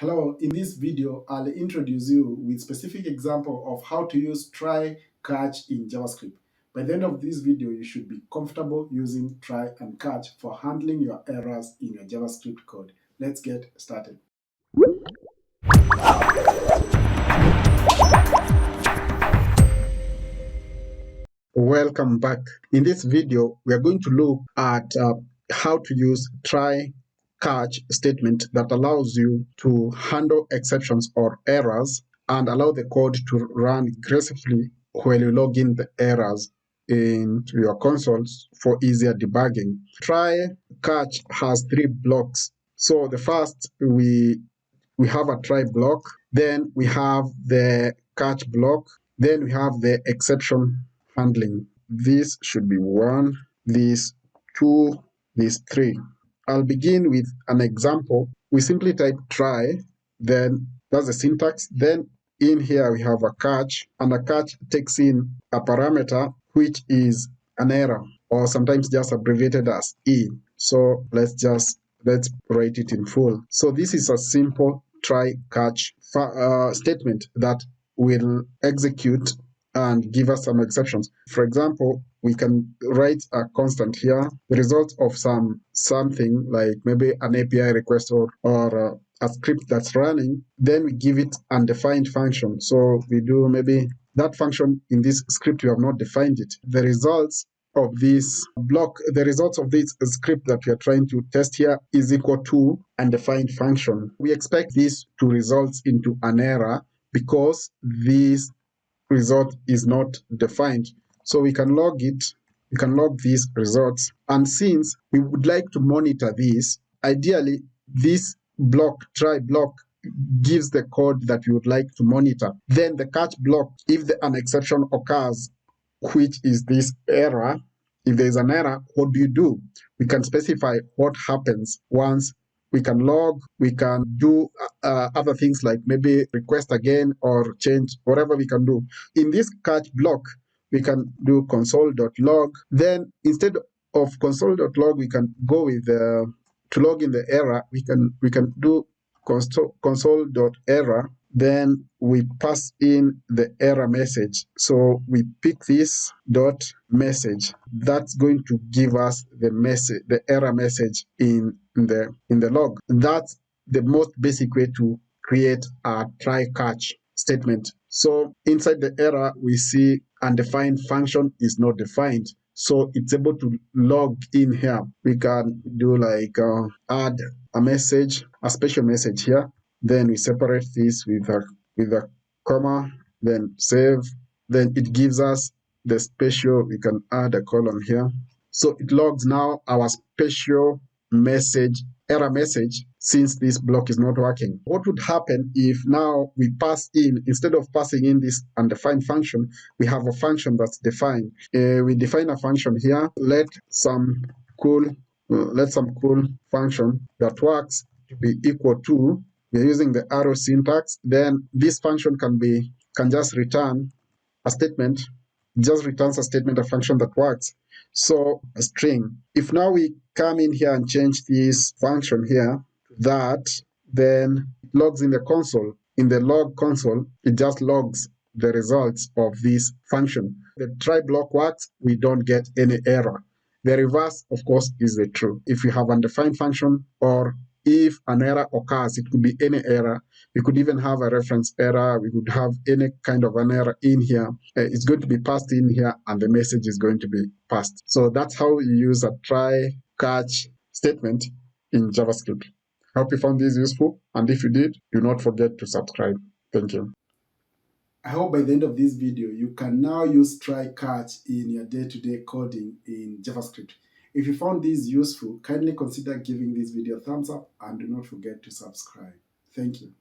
Hello, in this video, I'll introduce you with specific example of how to use try catch in JavaScript. By the end of this video, you should be comfortable using try and catch for handling your errors in your JavaScript code. Let's get started. Welcome back. In this video, we are going to look at how to use try catch statement that allows you to handle exceptions or errors and allow the code to run aggressively while you log in the errors into your consoles for easier debugging. Try catch has three blocks. So the first, we have a try block, then we have the catch block, then we have the exception handling. This should be 1, this 2, this 3. I'll begin with an example. We simply type try, then that's the syntax. Then in here we have a catch, and a catch takes in a parameter which is an error, or sometimes just abbreviated as E. So let's write it in full. So this is a simple try catch statement that will execute and give us some exceptions. For example, we can write a constant here, the result of something like maybe an API request or a script that's running. Then we give it undefined function. So we do maybe that function in this script, we have not defined it. The results of this block, the results of this script that we are trying to test here is equal to undefined function. We expect this to result into an error because this result is not defined. So we can log it, we can log these results. And since we would like to monitor this, ideally this block, try block, gives the code that we would like to monitor. Then the catch block, if an exception occurs, which is this error, if there is an error, what do? We can specify what happens once. We can log, we can do other things like maybe request again or change, whatever we can do. In this catch block, we can do console.log. Then instead of console.log, we can go with to log in the error, we can do console.error. Then we pass in the error message. So we pick this dot message. That's going to give us the error message in the log. That's the most basic way to create a try catch statement. So inside the error, we see undefined function is not defined. So it's able to log in here. We can do like add a message, a special message here. Then we separate this with a comma, then save. Then it gives us the special, we can add a colon here. So it logs now our special message, error message, since this block is not working. What would happen if now we pass in, instead of passing in this undefined function, we have a function that's defined. We define a function here, let some cool function that works to be equal to, we're using the arrow syntax. Then this function can just return a statement, just returns a statement, a function that works. So a string. If now we come in here and change this function here, that then it logs in the console. In the log console, it just logs the results of this function. The try block works, we don't get any error. The reverse, of course, is the true. If you have undefined function, or if an error occurs, it could be any error. We could even have a reference error. We could have any kind of an error in here. It's going to be passed in here, and the message is going to be passed. So that's how you use a try catch statement in JavaScript. I hope you found this useful, and if you did, do not forget to subscribe. Thank you. I hope by the end of this video, you can now use try catch in your day-to-day coding in JavaScript. If you found this useful, kindly consider giving this video a thumbs up and do not forget to subscribe. Thank you.